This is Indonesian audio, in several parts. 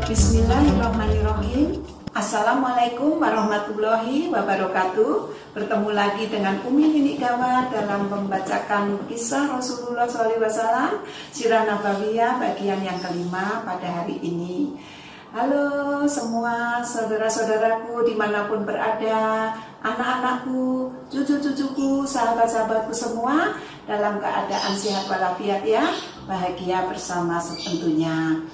Bismillahirrahmanirrahim. Assalamualaikum warahmatullahi wabarakatuh. Bertemu lagi dengan Umi Nini Gawat dalam membacakan kisah Rasulullah SAW, Sirah Nabawiyah bagian yang kelima pada hari ini. Halo semua saudara-saudaraku dimanapun berada, anak-anakku, cucu-cucuku, sahabat-sahabatku semua dalam keadaan sehat walafiat ya, bahagia bersama tentunya.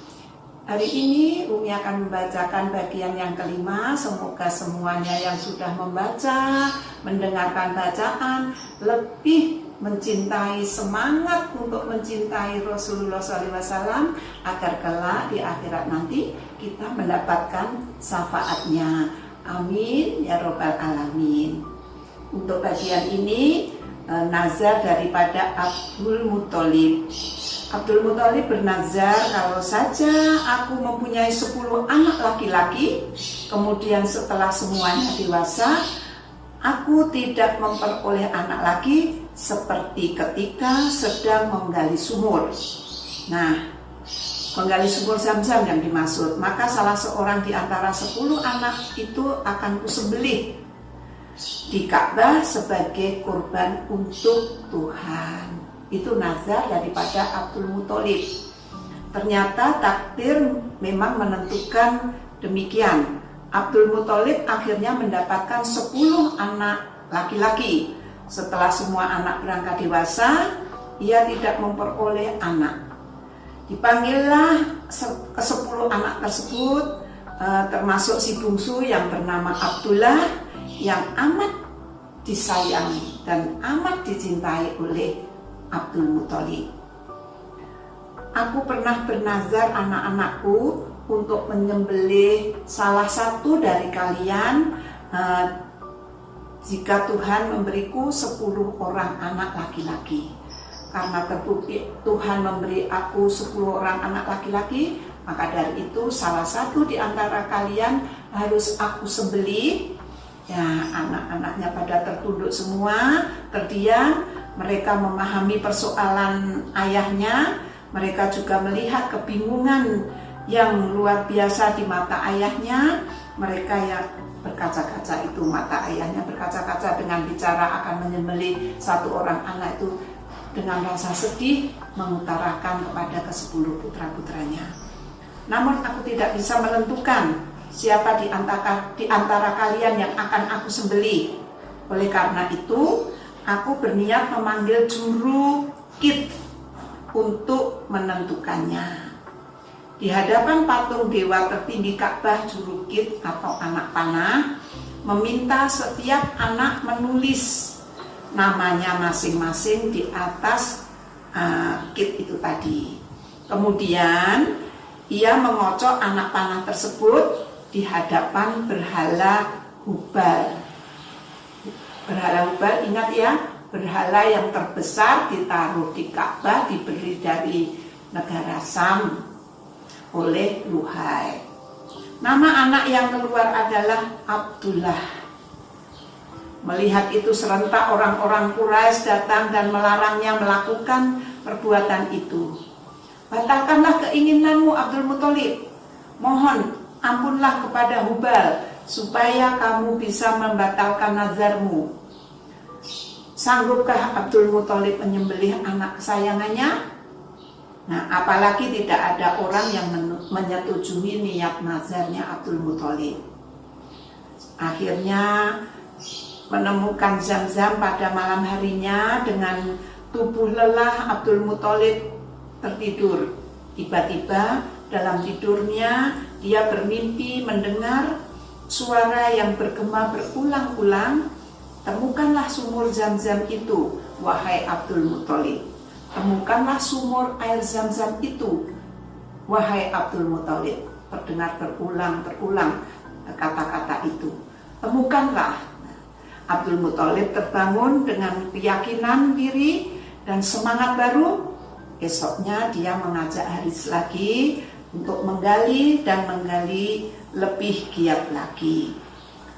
Hari ini Umi akan membacakan bagian yang kelima. Semoga semuanya yang sudah membaca, mendengarkan bacaan lebih mencintai, semangat untuk mencintai Rasulullah SAW agar kelak di akhirat nanti kita mendapatkan syafaatnya. Amin ya robbal alamin. Untuk bagian ini nazar daripada Abdul Muthalib. Abdul Muthalib bernazar, kalau saja aku mempunyai 10 anak laki-laki, kemudian setelah semuanya dewasa, aku tidak memperoleh anak lagi seperti ketika sedang menggali sumur. Nah, menggali sumur Zam-Zam yang dimaksud, maka salah seorang di antara 10 anak itu akan kusembelih di Ka'bah sebagai kurban untuk Tuhan. Itu nazar daripada Abdul Muthalib. Ternyata takdir memang menentukan demikian. Abdul Muthalib akhirnya mendapatkan 10 anak laki-laki. Setelah semua anak berangkat dewasa, ia tidak memperoleh anak. Dipanggillah ke-10 anak tersebut, termasuk si bungsu yang bernama Abdullah, yang amat disayangi dan amat dicintai oleh Abdul Muthalib. Aku pernah bernazar anak-anakku untuk menyembelih salah satu dari kalian jika Tuhan memberiku 10 orang anak laki-laki. Karena terbukti Tuhan memberi aku 10 orang anak laki-laki, maka dari itu salah satu di antara kalian harus aku sembelih. Ya, anak-anaknya pada tertunduk semua, terdiam. Mereka memahami persoalan ayahnya. Mereka juga melihat kebingungan yang luar biasa di mata ayahnya. Mereka yang berkaca-kaca itu, mata ayahnya berkaca-kaca dengan bicara akan menyembelih 1 orang anak itu dengan rasa sedih, mengutarakan kepada ke-10 putra-putranya. Namun aku tidak bisa menentukan siapa di antara kalian yang akan aku sembelih. Oleh karena itu, aku berniat memanggil juru kit untuk menentukannya. Di hadapan patung dewa tertinggi Ka'bah, juru kit atau anak panah meminta setiap anak menulis namanya masing-masing di atas kit itu tadi. Kemudian ia mengocok anak panah tersebut di hadapan berhala Hubal. Berhala Hubal, ingat ya, berhala yang terbesar ditaruh di Ka'bah, diberi dari negara Sam oleh Luhai. Nama anak yang keluar adalah Abdullah. Melihat itu serentak orang-orang Quraisy datang dan melarangnya melakukan perbuatan itu. Batalkanlah keinginanmu Abdul Muthalib. Mohon ampunlah kepada Hubal supaya kamu bisa membatalkan nazarmu. Sanggupkah Abdul Muthalib menyembelih anak kesayangannya? Nah, apalagi tidak ada orang yang menyetujui niat nazarnya Abdul Muthalib. Akhirnya menemukan Zam-Zam pada malam harinya. Dengan tubuh lelah, Abdul Muthalib tertidur. Tiba-tiba dalam tidurnya dia bermimpi mendengar suara yang bergema berulang-ulang, "Temukanlah sumur Zam-Zam itu, wahai Abdul Muthalib. Temukanlah sumur air Zam-Zam itu, wahai Abdul Muthalib." Terdengar berulang-ulang kata-kata itu. Temukanlah. Abdul Muthalib terbangun dengan keyakinan diri dan semangat baru. Esoknya dia mengajak Haris lagi untuk menggali dan menggali lebih giat lagi.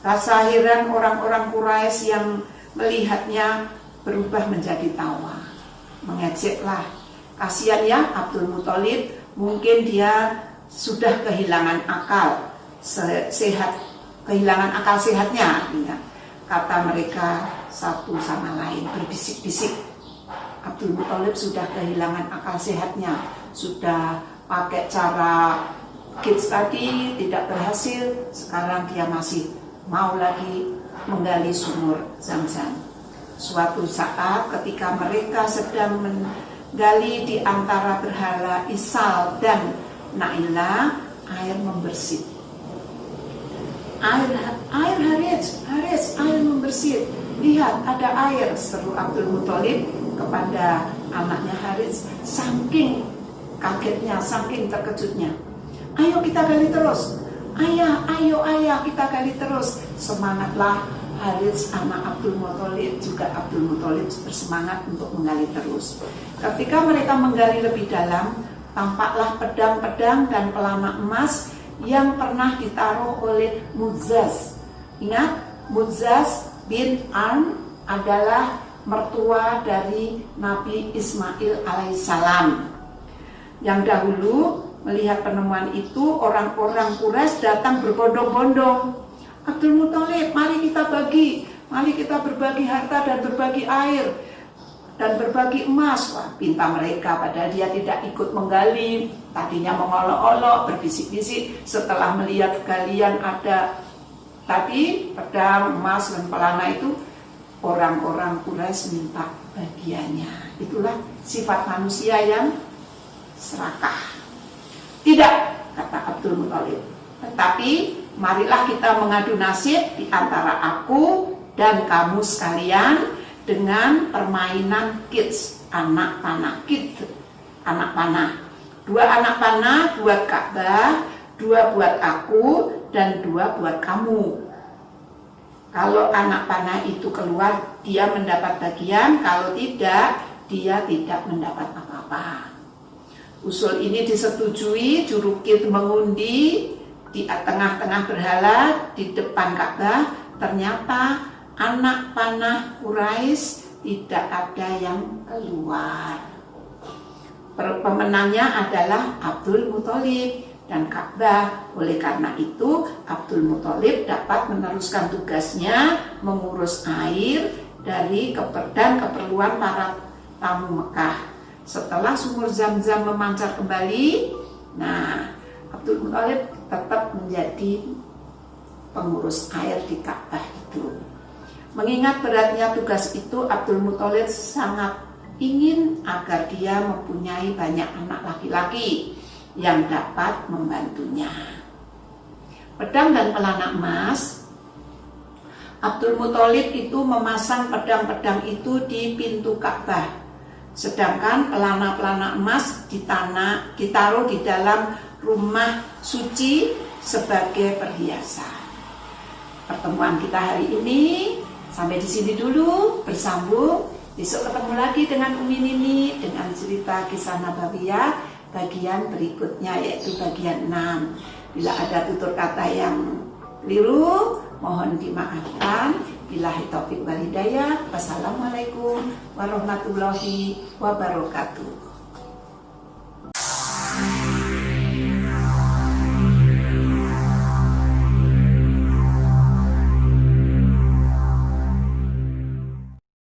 Rasa heran orang-orang Quraisy yang melihatnya berubah menjadi tawa. Mengejeklah, kasihan ya Abdul Muthalib, mungkin dia sudah kehilangan akal sehat, kehilangan akal sehatnya, ya. Kata mereka satu sama lain berbisik-bisik. Abdul Muthalib sudah kehilangan akal sehatnya, sudah pakai cara kids tadi tidak berhasil, sekarang dia masih mau lagi menggali sumur Zam-Zam. Suatu saat ketika mereka sedang menggali di antara berhala Isal dan Na'ilah, air membersih. Haris, air membersih. Lihat, ada air, seru Abdul Muthalib kepada anaknya Haris. Saking kagetnya, saking terkejutnya. Ayo kita gali terus. Ayah, kita gali terus. Semangatlah Haris, anak Abdul Muthalib, juga Abdul Muthalib bersemangat untuk menggali terus. Ketika mereka menggali lebih dalam, tampaklah pedang-pedang dan pelana emas yang pernah ditaruh oleh Mu'azzaz. Ingat, Mu'azzaz bin Amr adalah mertua dari Nabi Ismail alaihissalam. Yang dahulu melihat penemuan itu, orang-orang Quraisy datang berbondong-bondong. Abdul Muthalib, mari kita berbagi harta dan berbagi air dan berbagi emas. Wah, pinta mereka, padahal dia tidak ikut menggali. Tadinya mengolok-olok, berbisik-bisik. Setelah melihat galian ada tadi pedang, emas, dan pelana itu, orang-orang Quraisy minta bagiannya. Itulah sifat manusia yang serakah. Tidak, kata Abdul Muthalib, tetapi marilah kita mengadu nasib di antara aku dan kamu sekalian dengan permainan kids, anak panah. Dua anak panah buat Ka'bah, 2 buat aku, dan 2 buat kamu. Kalau anak panah itu keluar, dia mendapat bagian. Kalau tidak, dia tidak mendapat apa-apa. Usul ini disetujui. Jurukid mengundi di tengah-tengah berhala di depan Ka'bah. Ternyata anak panah Quraisy tidak ada yang keluar. Pemenangnya adalah Abdul Muthalib dan Ka'bah. Oleh karena itu, Abdul Muthalib dapat meneruskan tugasnya mengurus air dari dan keperluan para tamu Mekah. Setelah sumur Zam-Zam memancar kembali, Abdul Muthalib tetap menjadi pengurus air di Ka'bah itu. Mengingat beratnya tugas itu, Abdul Muthalib sangat ingin agar dia mempunyai banyak anak laki-laki yang dapat membantunya. Pedang dan pelana emas, Abdul Muthalib itu memasang pedang-pedang itu di pintu Ka'bah, sedangkan pelana-pelana emas ditaruh di dalam rumah suci sebagai perhiasan. Pertemuan kita hari ini sampai di sini dulu, bersambung. Besok ketemu lagi dengan Umi Nini dengan cerita kisah Nabawiyah bagian berikutnya, yaitu bagian 6. Bila ada tutur kata yang keliru, mohon dimaafkan. Billahi taufiq wal hidayah. Wassalamualaikum warahmatullahi wabarakatuh.